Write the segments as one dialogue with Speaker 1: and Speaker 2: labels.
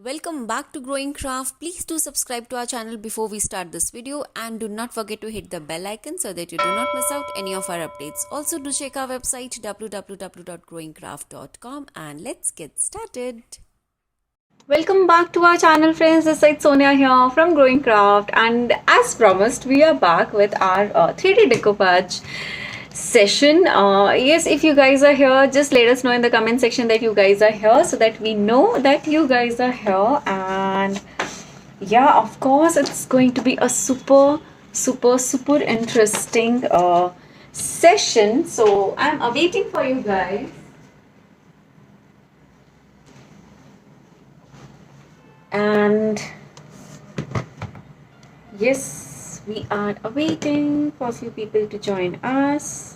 Speaker 1: Welcome back to Growing Craft. Please do subscribe to our channel before we start this video and do not forget to hit the bell icon so that you do not miss out any of our updates. Also do check our website www.growingcraft.com and let's get started. Welcome back to our channel, friends. This is Sonia here from Growing Craft, and as promised we are back with our 3D decoupage session. Yes, if you guys are here, just let us know in the comment section that you guys are here so that we know that you guys are here. And yeah, of course it's going to be a super interesting session, so I'm awaiting for you guys. And yes, we are awaiting for a few people to join us.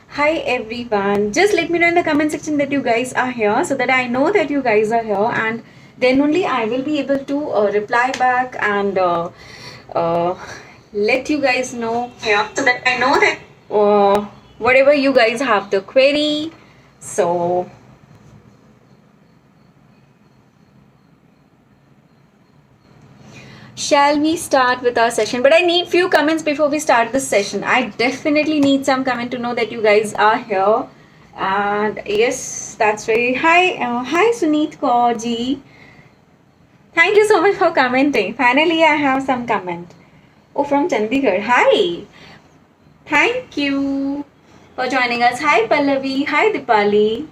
Speaker 1: Hi everyone, just let me know in the comment section that you guys are here so that I know that you guys are here, and then only I will be able to reply back and let you guys know here so that I know that whatever you guys have the query. So shall we start with our session? But I need few comments before we start this session. I definitely need some comment to know that you guys are here. And yes, that's very hi Suneet Kaur ji. Thank you so much for commenting. Finally, I have some comment. Oh, from Chandigarh. Hi. Thank you for joining us. Hi Pallavi. Hi Dipali.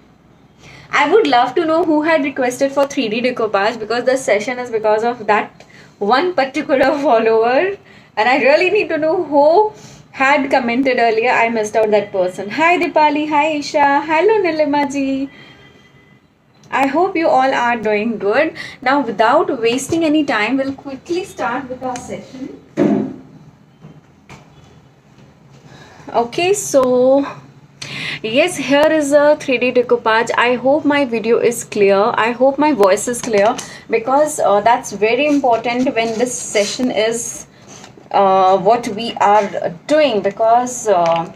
Speaker 1: I would love to know who had requested for 3D decoupage, because the session is because of that one particular follower, and I really need to know who had commented earlier. I missed out that person. Hi Dipali. Hi Isha. Hello Nilima ji. I hope you all are doing good. Now, without wasting any time, we'll quickly start with our session. Okay, so yes, here is a 3D decoupage. I hope my video is clear. I hope my voice is clear, because that's very important when this session is what we are doing, because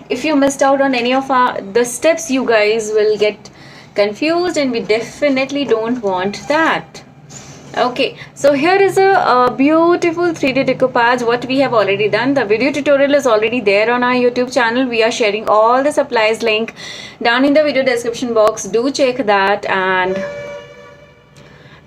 Speaker 1: if you missed out on any of the steps, you guys will get confused, and we definitely don't want that. Okay, so here is a beautiful 3D decoupage what we have already done. The video tutorial is already there on our YouTube channel. We are sharing all the supplies link down in the video description box. Do check that. And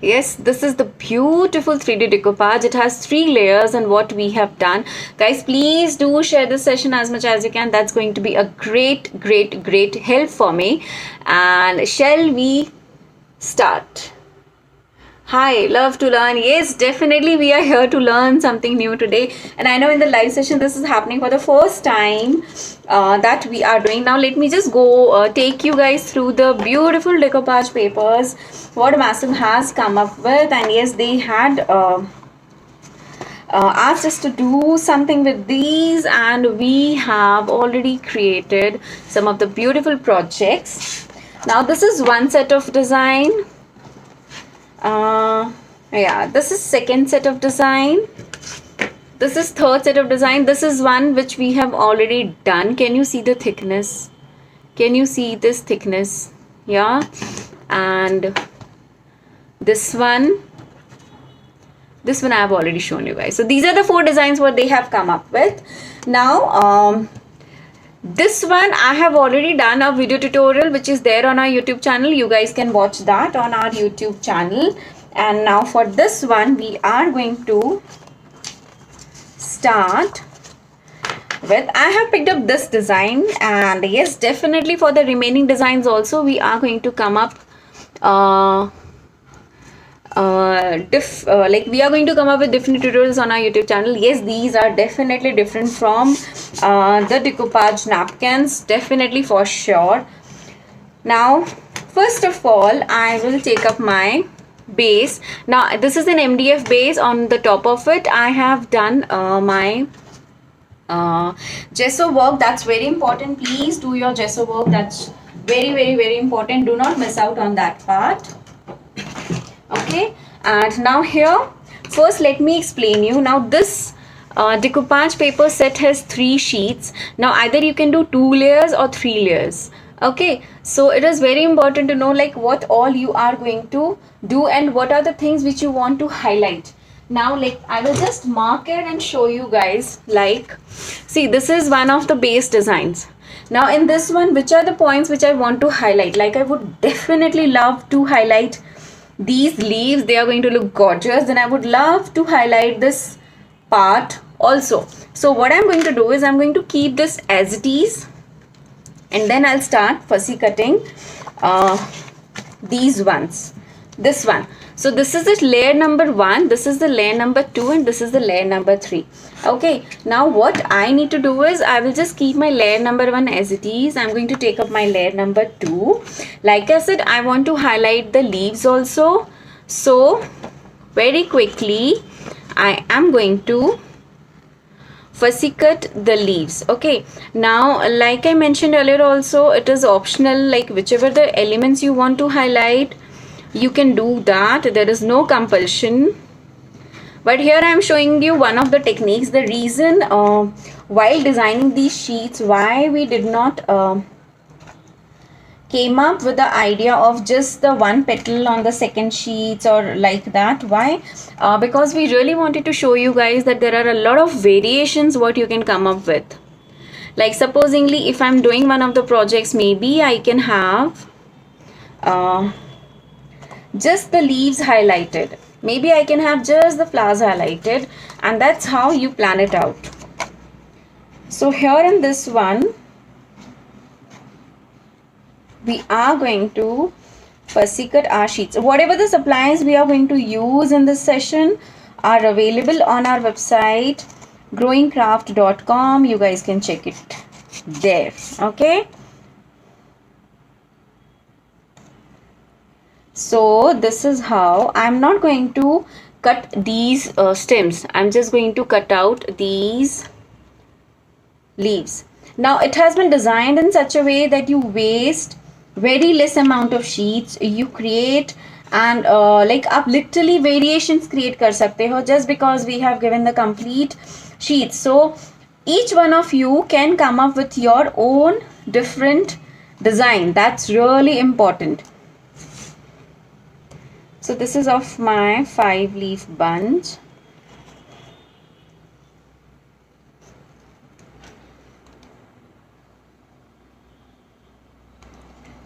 Speaker 1: yes, this is the beautiful 3D decoupage. It has 3 layers, and what we have done. Guys, please do share this session as much as you can. That's going to be a great help for me. And shall we start? Hi, love to learn. Yes, definitely we are here to learn something new today. And I know in the live session this is happening for the first time that we are doing. Now let me just go take you guys through the beautiful decoupage papers what Masum has come up with. And yes, they had asked us to do something with these, and we have already created some of the beautiful projects. Now this is one set of design. Yeah, this is second set of design. This is third set of design. This is one which we have already done. Can you see the thickness? Can you see this thickness? Yeah. And this one I have already shown you guys. So these are the 4 designs what they have come up with. Now this one I have already done a video tutorial which is there on our YouTube channel. You guys can watch that on our YouTube channel. And now for this one we are going to start with, I have picked up this design. And yes, definitely for the remaining designs also we are going to come up like we are going to come up with different tutorials on our YouTube channel. Yes, these are definitely different from the decoupage napkins, definitely for sure. Now first of all I will take up my base. Now this is an MDF base. On the top of it I have done my gesso work. That's very important. Please do your gesso work. That's very important. Do not miss out on that part. Okay, and now here first let me explain you. Now this decoupage paper set has 3 sheets. Now either you can do 2 layers or 3 layers. Okay, so it is very important to know like what all you are going to do and what are the things which you want to highlight. Now like I will just mark it and show you guys. Like, see, this is one of the base designs. Now in this one, which are the points which I want to highlight? Like I would definitely love to highlight these leaves. They are going to look gorgeous. Then I would love to highlight this part also. So what I'm going to do is I'm going to keep this as it is, and then I'll start fussy cutting these ones. This one. So this is the layer number 1, this is the layer number 2, and this is the layer number 3. Okay, now what I need to do is I will just keep my layer number 1 as it is. I'm going to take up my layer number 2. Like I said, I want to highlight the leaves also. So very quickly I am going to fussy cut the leaves. Okay, now like I mentioned earlier also, it is optional, like whichever the elements you want to highlight, you can do that. There is no compulsion. But here I am showing you one of the techniques. The reason while designing these sheets, why we did not came up with the idea of just the one petal on the second sheets or like that. Why? Because we really wanted to show you guys that there are a lot of variations what you can come up with. Like supposingly if I'm doing one of the projects, maybe I can have just the leaves highlighted. Maybe I can have just the flowers highlighted, and that's how you plan it out. So here in this one, we are going to fussy cut our sheets. Whatever the supplies we are going to use in this session are available on our website growingcraft.com. You guys can check it there. Okay. So this is how I'm not going to cut these stems. I'm just going to cut out these leaves. Now it has been designed in such a way that you waste very less amount of sheets. You create and like आप literally variations create कर सकते हो just because we have given the complete sheets. So each one of you can come up with your own different design. That's really important. So this is of my 5-leaf bunch.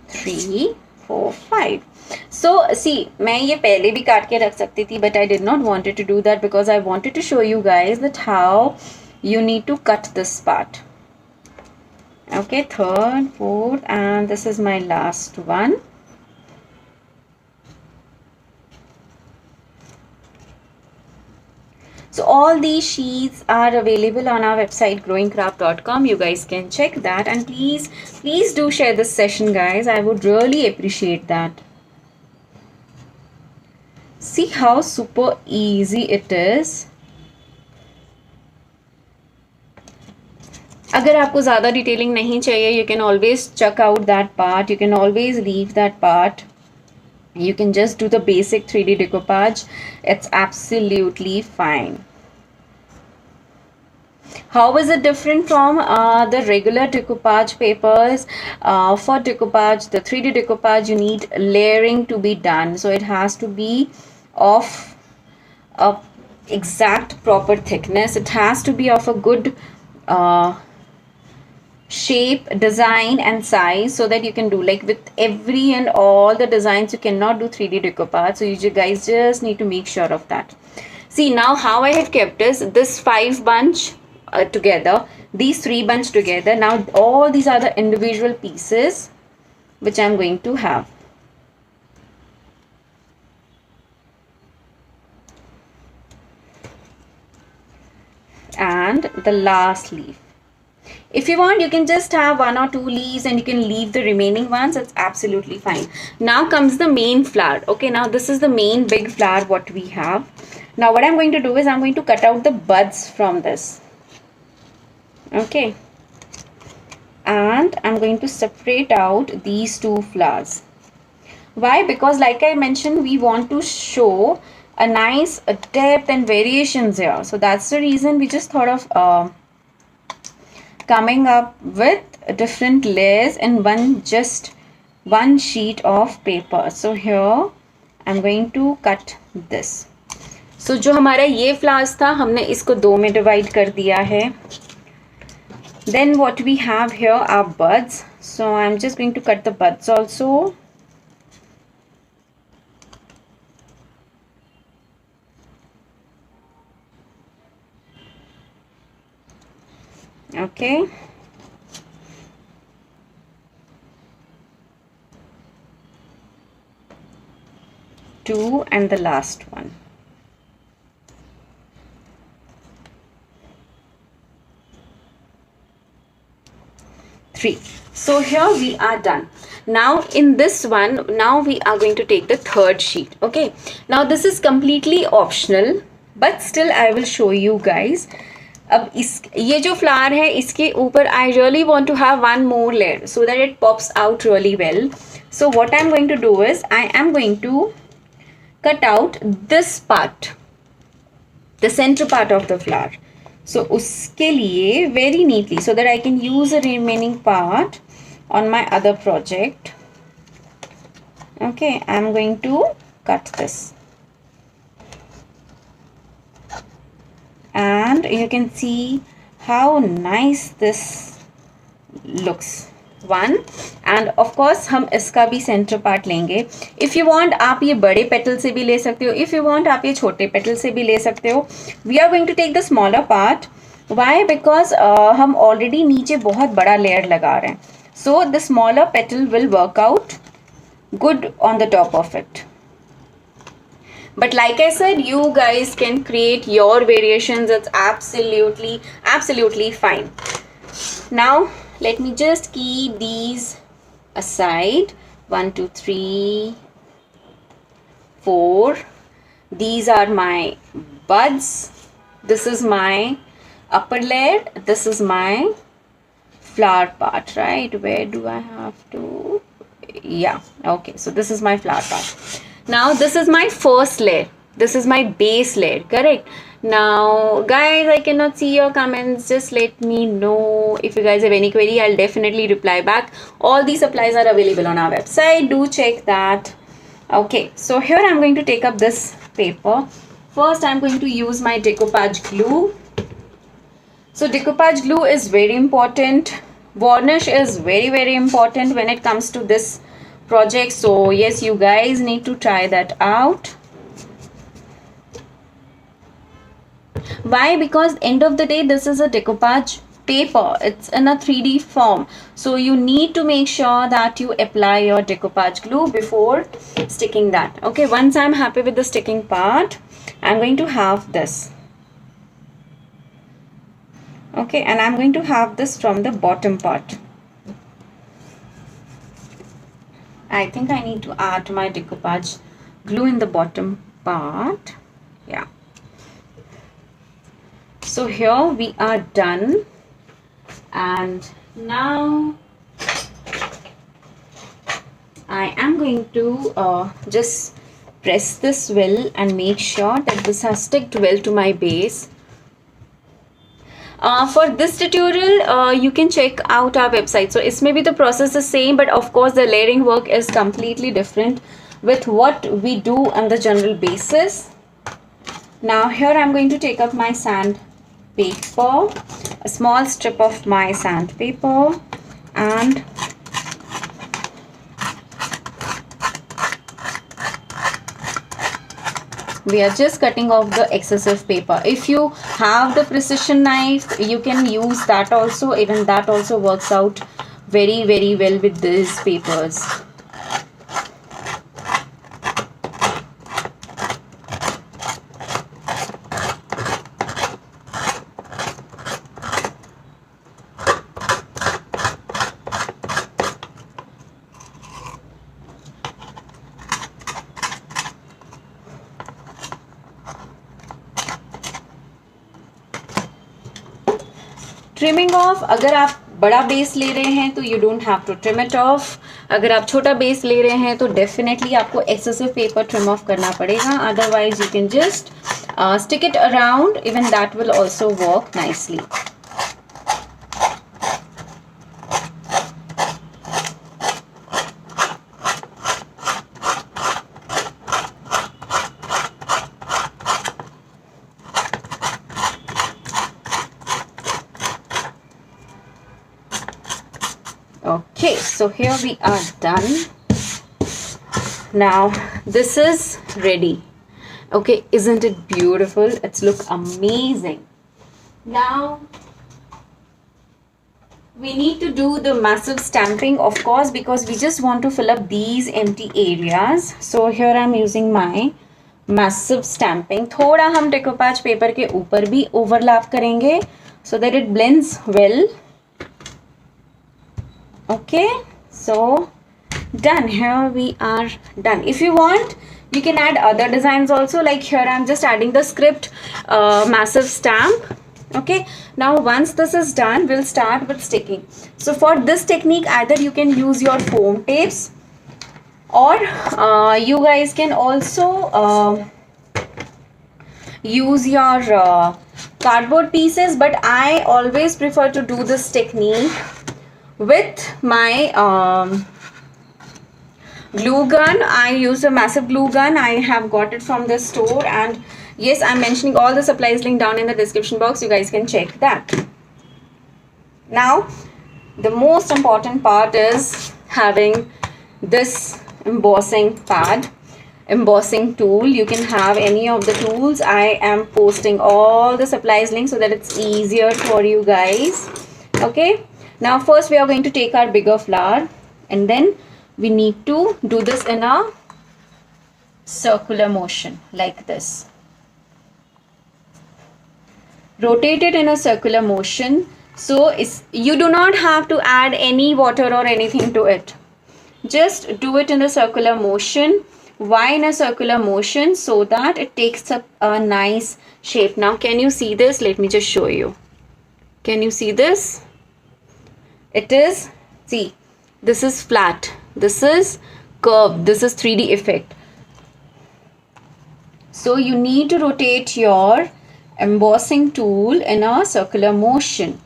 Speaker 1: Three, 4, 5. So see, मैं ये पहले भी काट के रख सकती थी, but I did not wanted to do that because I wanted to show you guys that how you need to cut this part. Okay, 3rd, 4th, and this is my last one. So all these sheets are available on our website growingcraft.com. You guys can check that, and please do share this session, guys. I would really appreciate that. See how super easy it is. अगर आपको ज़्यादा detailing नहीं चाहिए, you can always chuck out that part. You can always leave that part. You can just do the basic 3D decoupage. It's absolutely fine. How is it different from the regular decoupage papers? For decoupage, the 3D decoupage, you need layering to be done. So it has to be of a exact proper thickness. It has to be of a good shape, design and size, so that you can do like with every and all the designs you cannot do 3D decoupage. So you guys just need to make sure of that. See, now how I have kept is this 5 bunch together, these 3 bunch together. Now all these are the individual pieces which I'm going to have. And the last leaf. If you want, you can just have 1 or 2 leaves and you can leave the remaining ones. It's absolutely fine. Now comes the main flower. Okay, now this is the main big flower what we have. Now what I'm going to do is I'm going to cut out the buds from this. Okay. And I'm going to separate out these 2 flowers. Why? Because like I mentioned, we want to show a nice depth and variations here. So that's the reason we just thought of coming up with different layers in one sheet of paper. So here I'm going to cut this. So जो हमारा ये flowers था हमने इसको दो में divide कर दिया है. Then what we have here are buds. So I'm just going to cut the buds also. Okay. Two and the last one. Three. So here we are done. Now in this one, now we are going to take the third sheet. Okay. Now this is completely optional, but still I will show you guys. अब ये जो flower है इसके ऊपर I really want to have one more layer so that it pops out really well. So what I'm going to do is I am going to cut out this part, the center part of the flower. So उसके लिए very neatly so that I can use the remaining part on my other project. Okay, I'm going to cut this. And you can see how nice this looks. One, and of course हम इसका भी center part लेंगे. If you want आप ये बड़े petal से भी ले सकते हो. If you want आप ये छोटे petal से भी ले सकते हो. We are going to take the smaller part. Why? Because हम already नीचे बहुत बड़ा layer लगा रहे हैं. So the smaller petal will work out good on the top of it. But like I said, you guys can create your variations. It's absolutely fine. Now let me just keep these aside. 1 2 3 4. These are my buds. This is my upper layer. This is my flower part, right? Where do I have to? Yeah, okay. So this is my flower part. Now this is my first layer. This is my base layer, correct? Now guys, I cannot see your comments. Just let me know if you guys have any query. I'll definitely reply back. All these supplies are available on our website. Do check that. Okay, so here I'm going to take up this paper. First I'm going to use my decoupage glue. So decoupage glue is very important. Varnish is very important when it comes to this project. So yes, you guys need to try that out. Why? Because end of the day this is a decoupage paper. It's in a 3D form. So you need to make sure that you apply your decoupage glue before sticking that. Okay, once I'm happy with the sticking part, I'm going to have this. Okay, and I'm going to have this from the bottom part. I think I need to add my decoupage glue in the bottom part. Yeah. So here we are done. And now I am going to just press this well and make sure that this has stuck well to my base. For this tutorial, you can check out our website. So इसमें भी the process is same, but of course the layering work is completely different with what we do on the general basis. Now here I'm going to take up my sandpaper, a small strip of my sandpaper, and we are just cutting off the excessive paper. If you have the precision knife, you can use that also. Even that also works out very well with these papers. Trimming off अगर आप बड़ा base ले रहे हैं तो you don't have to trim it off. अगर आप छोटा बेस ले रहे हैं तो डेफिनेटली आपको एक्सेसिव पेपर ट्रिम ऑफ करना पड़ेगा. Otherwise you can just stick it around, even that will also work nicely. Okay, so here we are done. Now this is ready. Okay, isn't it beautiful? It's look amazing. Now we need to do the massive stamping, of course, because we just want to fill up these empty areas. So here I'm using my massive stamping. थोड़ा हम decoupage paper के ऊपर भी overlap करेंगे so that it blends well. Okay, so done. Here we are done. If you want, you can add other designs also, like here I'm just adding the script massive stamp. Okay, now once this is done, we'll start with sticking. So for this technique, either you can use your foam tapes, or you guys can also use your cardboard pieces, but I always prefer to do this technique with my glue gun. I use a massive glue gun. I have got it from the store, and yes, I'm mentioning all the supplies link down in the description box. You guys can check that. Now the most important part is having this embossing pad, embossing tool. You can have any of the tools. I am posting all the supplies links so that it's easier for you guys. Okay, now first we are going to take our bigger flower, and then we need to do this in a circular motion like this. Rotate it in a circular motion. So you do not have to add any water or anything to it. Just do it in a circular motion. Why in a circular motion? So that it takes up a nice shape. Now can you see this? Let me just show you. Can you see this? It is, see, this is flat, this is curved, this is 3D effect. So you need to rotate your embossing tool in a circular motion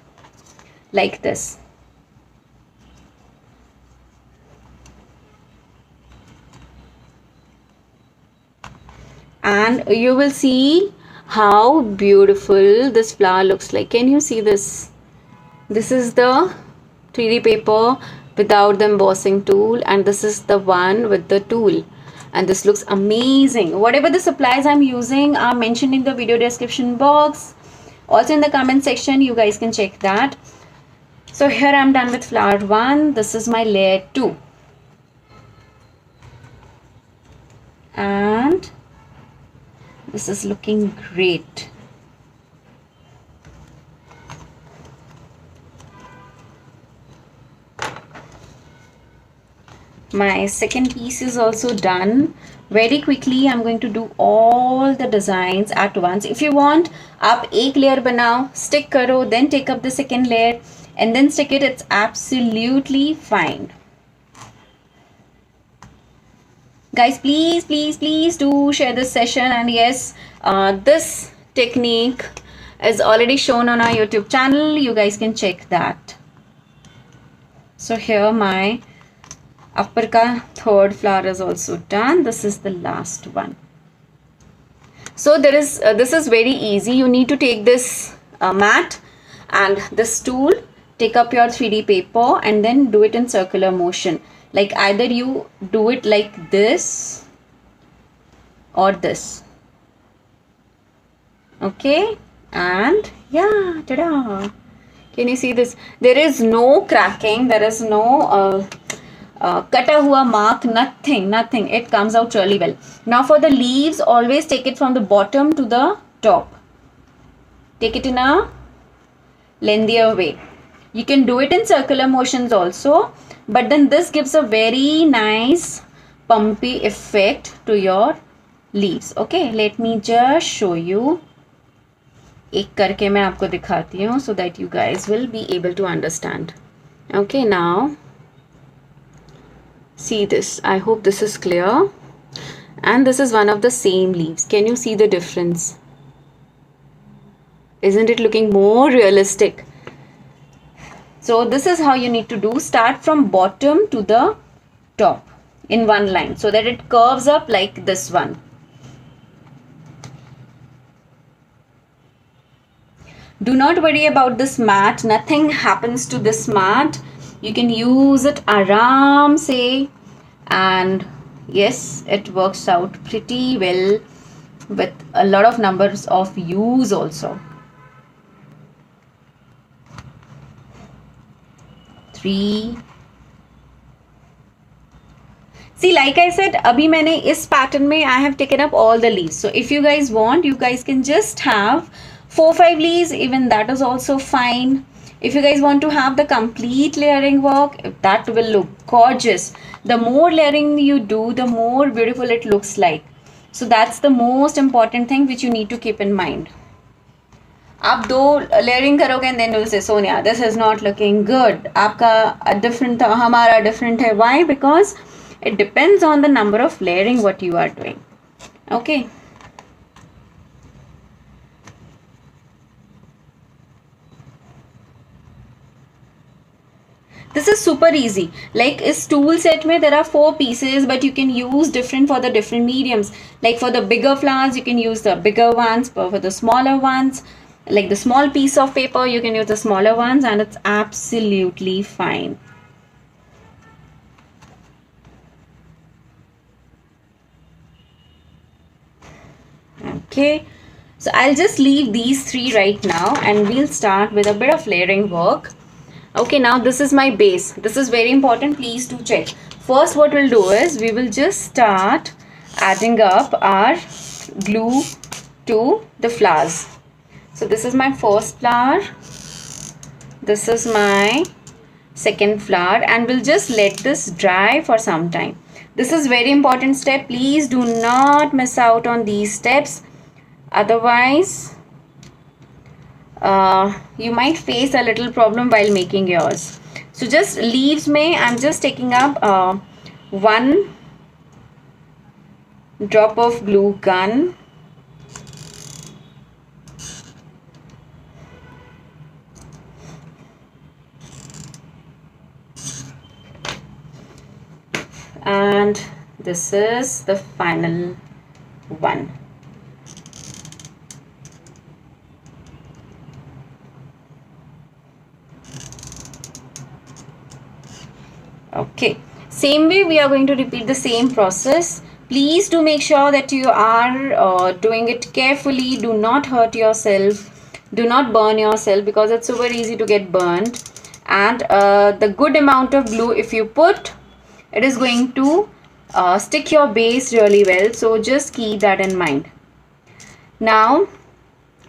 Speaker 1: like this. And you will see how beautiful this flower looks like. Can you see this? This is the 3D paper without the embossing tool, and this is the one with the tool, and this looks amazing. Whatever the supplies I'm using are mentioned in the video description box, also in the comment section. You guys can check that. So here I'm done with flower 1. This is my layer 2, and this is looking great. My second piece is also done. Very quickly I'm going to do all the designs at once. If you want, आप एक layer बनाओ, stick करो, then take up the second layer and then stick it. It's absolutely fine. Guys, please do share this session. And yes, this technique is already shown on our YouTube channel. You guys can check that. So here my upper ka third flower is also done. This is the last one. So there is this is very easy. You need to take this mat and this tool, take up your 3D paper and then do it in circular motion. Like either you do it like this or this. Okay, and yeah, ta-da! Can you see this? There is no cracking. There is no kata hua mark, nothing. It comes out really well. Now for the leaves, always take it from the bottom to the top. Take it in a lengthier way. You can do it in circular motions also, but then this gives a very nice pumpy effect to your leaves. Okay, let me just show you. एक करके मैं आपको दिखाती हूँ so that you guys will be able to understand. Okay, now see this. I hope this is clear. And this is one of the same leaves. Can you see the difference? Isn't it looking more realistic? So this is how you need to do. Start from bottom to the top in one line so that it curves up like this one. Do not worry about this mat. Nothing happens to this mat. You can use it aram se, and yes, it works out pretty well with a lot of numbers of use also. 3. See, like I said, abhi maine is pattern mein I have taken up all the leaves. So if you guys want, you guys can just have 4-5 leaves, even that is also fine. If you guys want to have the complete layering work, that will look gorgeous. The more layering you do, the more beautiful it looks like. So that's the most important thing which you need to keep in mind. आप 2 layering करोगे and then you'll say, Sonia, this is not looking good. आपका different था, हमारा different है. Why? Because it depends on the number of layering what you are doing. Okay. This is super easy. Like is tool set mein there are 4 pieces, but you can use different for the different mediums. Like for the bigger flowers, you can use the bigger ones. For the smaller ones, like the small piece of paper, you can use the smaller ones, and it's absolutely fine. Okay, so I'll just leave these 3 right now and we'll start with a bit of layering work. Okay, now this is my base. This is very important. Please do check. First, what we'll do is we will just start adding up our glue to the flowers. So this is my first flower. This is my second flower, and we'll just let this dry for some time. This is very important step. Please do not miss out on these steps. Otherwise, you might face a little problem while making yours. So just leaves mein I'm just taking up 1 drop of glue gun, and this is the final one. Okay, same way we are going to repeat the same process. Please do make sure that you are doing it carefully. Do not hurt yourself. Do not burn yourself, because it's super easy to get burned. And the good amount of glue if you put, it is going to stick your base really well. So just keep that in mind. Now,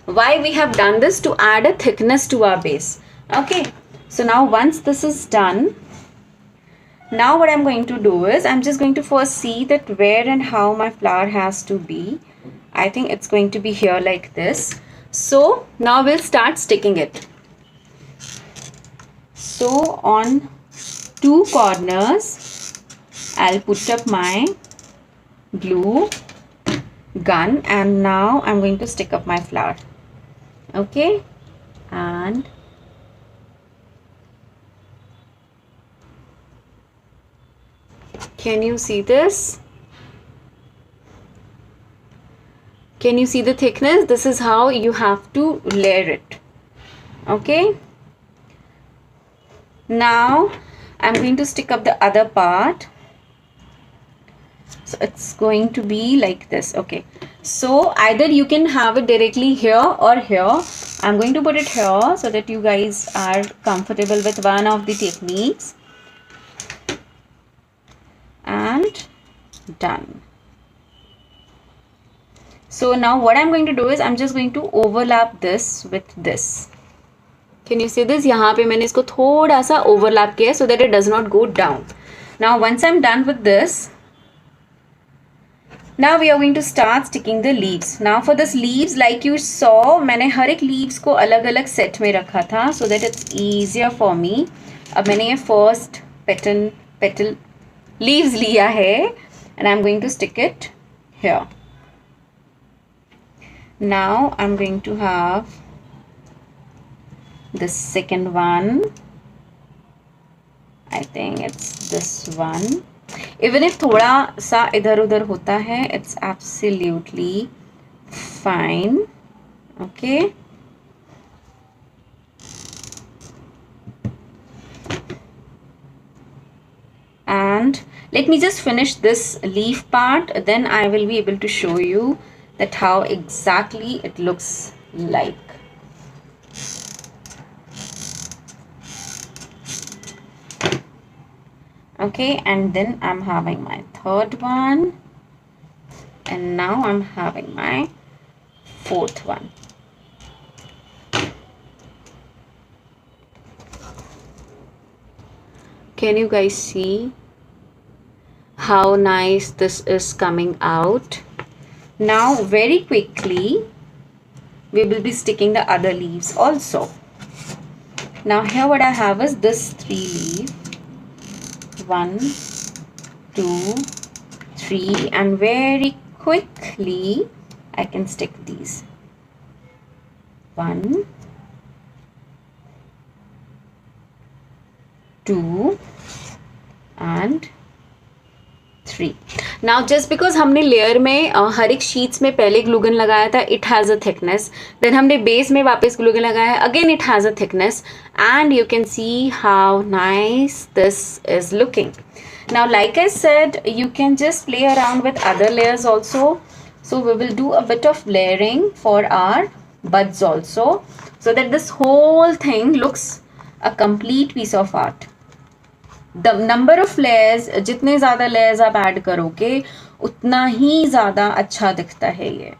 Speaker 1: why we have done this? To add a thickness to our base. Okay, so now once this is done, now what I'm going to do is I'm just going to first see that where and how my flower has to be. I think it's going to be here like this. So now we'll start sticking it. So on 2 corners, I'll put up my glue gun, and now I'm going to stick up my flower. Okay, and can you see this? Can you see the thickness? This is how you have to layer it. Okay, now I'm going to stick up the other part. So it's going to be like this. Okay, so either you can have it directly here or here. I'm going to put it here so that you guys are comfortable with one of the techniques. And done. So now what I'm going to do is I'm just going to overlap this with this. Can you see this? यहाँ पे मैंने इसको थोड़ा सा overlap किया so that it does not go down. Now once I'm done with this, Now we are going to start sticking the leaves. Now for this leaves, like you saw, मैंने हर एक leaves को अलग अलग set में रखा था so that it's easier for me. अब मैंने ये first petal leaves लिया है and I'm going to stick it here. Now I'm going to have the second one. I think it's this one. Even if थोड़ा सा इधर उधर होता है, it's absolutely fine. Okay. And let me just finish this leaf part, then I will be able to show you that how exactly it looks like. Okay, and then I'm having my third one, and now I'm having my fourth one. Can you guys see how nice this is coming out? Now very quickly we will be sticking the other leaves also. Now here what I have is this 3 leaves. 1, 2, 3, and very quickly I can stick these. 1, 2 and 3. Now just because हमने layer में हर एक sheets में पहले glue gun लगाया था, it has a thickness. Then हमने base में वापस ग्लू गन लगाया, again it has a thickness, and you can see how nice this is looking. Now like I said, you can just play around with other layers also. So we will do a bit of layering for our buds also, so that this whole thing looks a complete piece of art. The number of layers, जितने ज़्यादा layers आप add करोगे उतना ही ज़्यादा अच्छा दिखता है ये,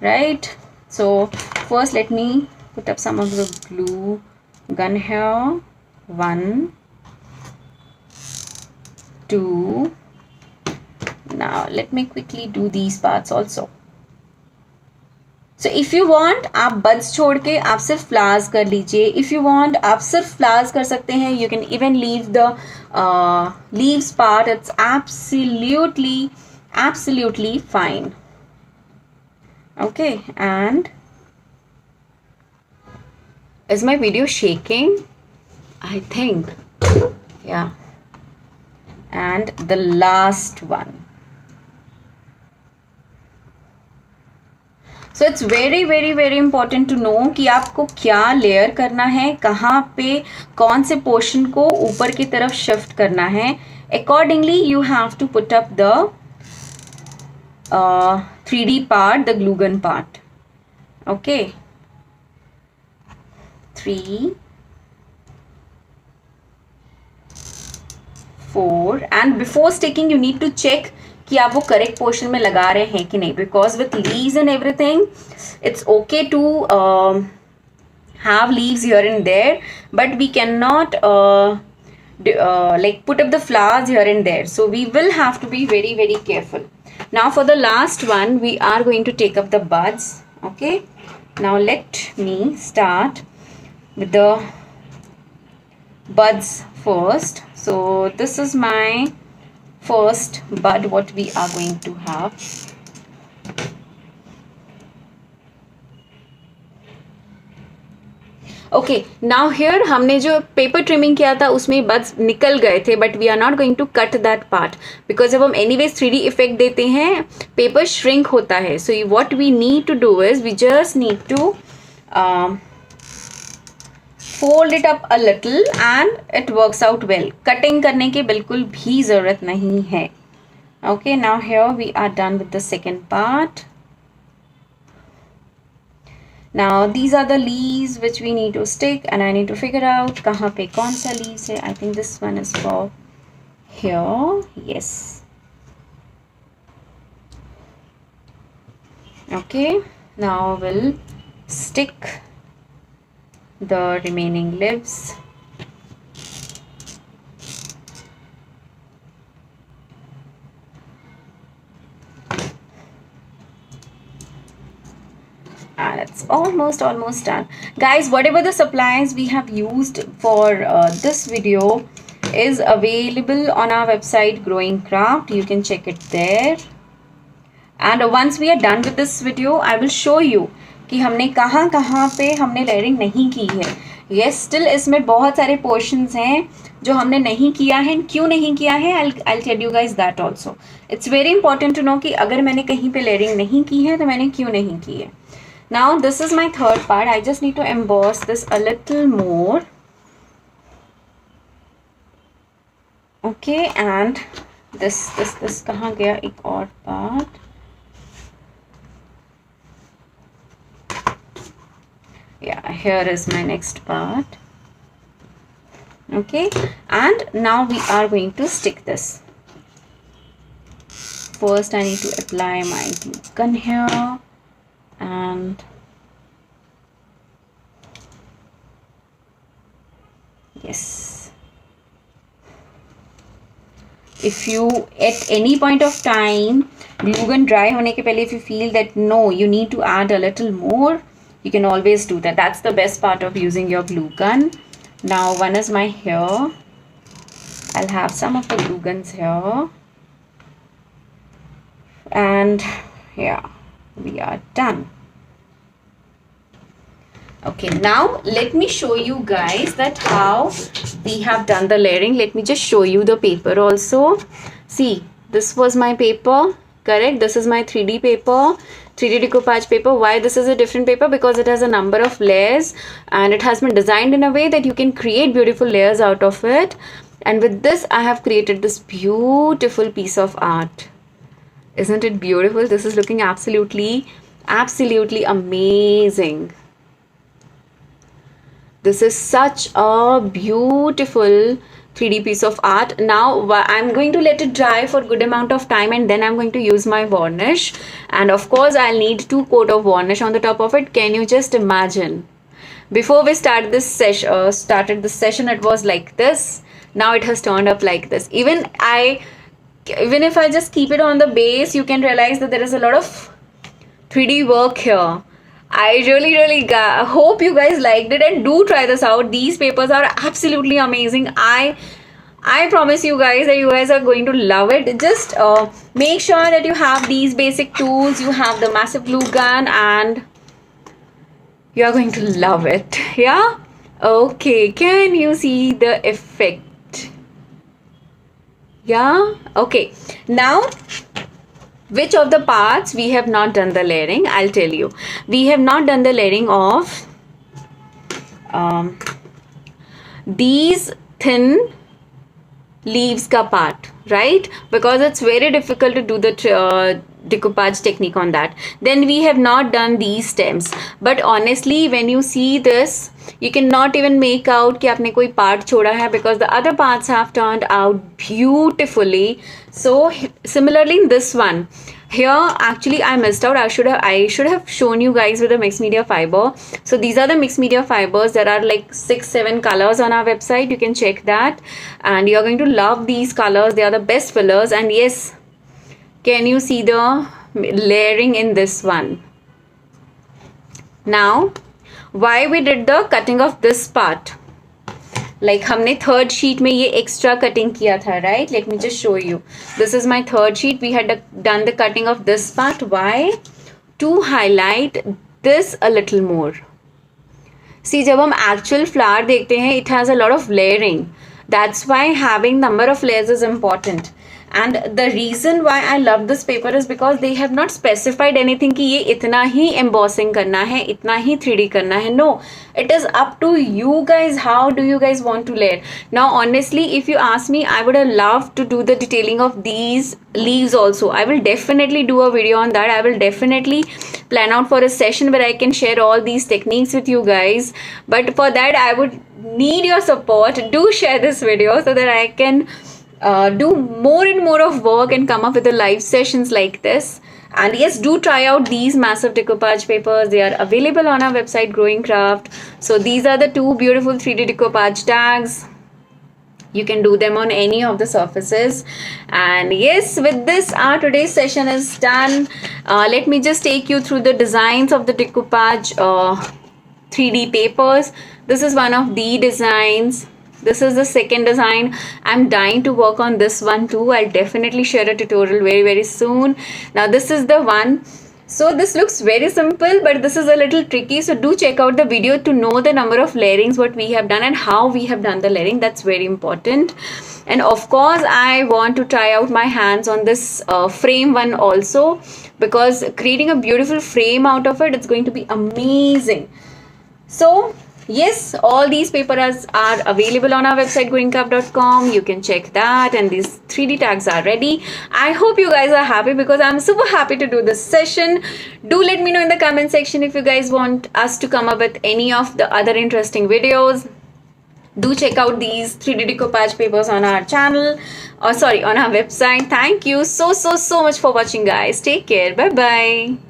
Speaker 1: right? So first let me put up some of the glue gun here. 1, 2. Now let me quickly do these parts also. So if you want, आप buds छोड़ के आप सिर्फ flowers कर लीजिए. If you want, आप सिर्फ flowers कर सकते हैं. You can even leave the leaves part. It's absolutely fine. Okay, and is my video shaking? I think, yeah. And the last one. So it's very important to know कि आपको क्या layer करना है, कहाँ पे कौन से पोर्शन को ऊपर की तरफ शिफ्ट करना है. Accordingly you have to put up the 3D part, the glue gun part. Okay. 3, 4, and before sticking you need to check कि आप वो करेक्ट पोर्शन में लगा रहे हैं कि नहीं, because with leaves and everything it's okay to have leaves here and there, but we cannot like put up the flowers here and there, so we will have to be very careful. Now for the last one we are going to take up the buds. Okay, now let me start with the buds first. So this is my first bud what we are going to have. Okay, now here हमने जो paper trimming किया था उसमें buds निकल गए थे, but we are not going to cut that part because जब हम एनीवेज 3D इफेक्ट देते हैं पेपर श्रिंक होता है. So what we need to do is we just need to fold it up a little and it works out well. Cutting करने की बिल्कुल भी ज़रूरत नहीं है. Okay, now here we are done with the second part. Now these are the leaves which we need to stick, and I need to figure out कहाँ पे कौन सा leaves है. I think this one is for here. Yes. Okay, now we'll stick the remaining leaves. almost done. Guys, whatever the supplies we have used for this video is available on our website Growing Craft. You can check it there. And once we are done with this video, I will show you कि हमने कहाँ कहाँ पे हमने layering नहीं की है. Yes, still इसमें बहुत सारे पोर्शंस हैं जो हमने नहीं किया है. क्यों नहीं किया है, I'll tell you guys that also. It's very important to know कि अगर मैंने कहीं पे लेयरिंग नहीं की है तो मैंने क्यों नहीं की है. Now this is my third part. I just need to emboss this a little more. Okay, and this कहाँ गया एक और part. Yeah, here is my next part. Okay, and now we are going to stick this. First I need to apply my glue gun here, and yes, if you at any point of time glue gun dry होने के पहले if you feel that no, you need to add a little more, you can always do that. That's the best part of using your glue gun. Now one is my here. I'll have some of the glue guns here. And yeah, we are done. Okay, now let me show you guys that how we have done the layering. Let me just show you the paper also. See, this was my paper, correct? This is my 3D paper, 3D decoupage paper. Why this is a different paper? Because it has a number of layers and it has been designed in a way that you can create beautiful layers out of it. And with this I have created this beautiful piece of art. Isn't it beautiful? This is looking absolutely amazing. This is such a beautiful 3D piece of art. Now I'm going to let it dry for a good amount of time, and then I'm going to use my varnish. And of course I'll need 2 coats of varnish on the top of it. Can you just imagine? Before we started this session, it was like this. Now it has turned up like this. Even if I just keep it on the base, you can realize that there is a lot of 3D work here. I really hope you guys liked it, and do try this out. These papers are absolutely amazing. I promise you guys that you guys are going to love it. Just make sure that you have these basic tools, you have the massive glue gun, and you are going to love it. Yeah? Okay, can you see the effect? Yeah? Okay, now which of the parts we have not done the layering? I'll tell you. We have not done the layering of these thin leaves ka part, right? Because it's very difficult to do the decoupage technique on that. Then we have not done these stems. But honestly, when you see this, you cannot even make out कि आपने कोई part छोड़ा है, because the other parts have turned out beautifully. So similarly in this one, here actually I missed out. I should have shown you guys with the mixed media fiber. So these are the mixed media fibers. There are like 6-7 colors on our website. You can check that, and you're going to love these colors. They are the best fillers. And yes, can you see the layering in this one? Now, why we did the cutting of this part? Like हमने third sheet में ये extra cutting किया था, right? Let me just show you. This is my third sheet. We had done the cutting of this part. Why? To highlight this a little more. See, जब हम actual flower देखते हैं, it has a lot of layering. That's why having number of layers is important. And the reason why I love this paper is because they have not specified anything कि ये इतना ही embossing करना है, इतना ही 3D करना है. No, it is up to you guys. How do you guys want to layer? Now, honestly, if you ask me, I would have loved to do the detailing of these leaves also. I will definitely do a video on that. I will definitely plan out for a session where I can share all these techniques with you guys. But for that, I would need your support. Do share this video so that I can do more and more of work and come up with the live sessions like this. And yes, do try out these massive decoupage papers. They are available on our website Growing Craft. So these are the 2 beautiful 3D decoupage tags. You can do them on any of the surfaces. And yes, with this our today's session is done. Let me just take you through the designs of the decoupage 3D papers. This is one of the designs. This is the second design. I'm dying to work on this one too. I'll definitely share a tutorial very soon. Now this is the one. So this looks very simple, but this is a little tricky. So do check out the video to know the number of layerings what we have done and how we have done the layering. That's very important. And of course, I want to try out my hands on this frame one also, because creating a beautiful frame out of it, it's going to be amazing. So yes, all these papers are available on our website growingcup.com. You can check that, and these 3D tags are ready. I hope you guys are happy, because I'm super happy to do this session. Do let me know in the comment section if you guys want us to come up with any of the other interesting videos. Do check out these 3D decoupage papers on our channel, or sorry, on our website. Thank you so much for watching, guys. Take care. Bye bye.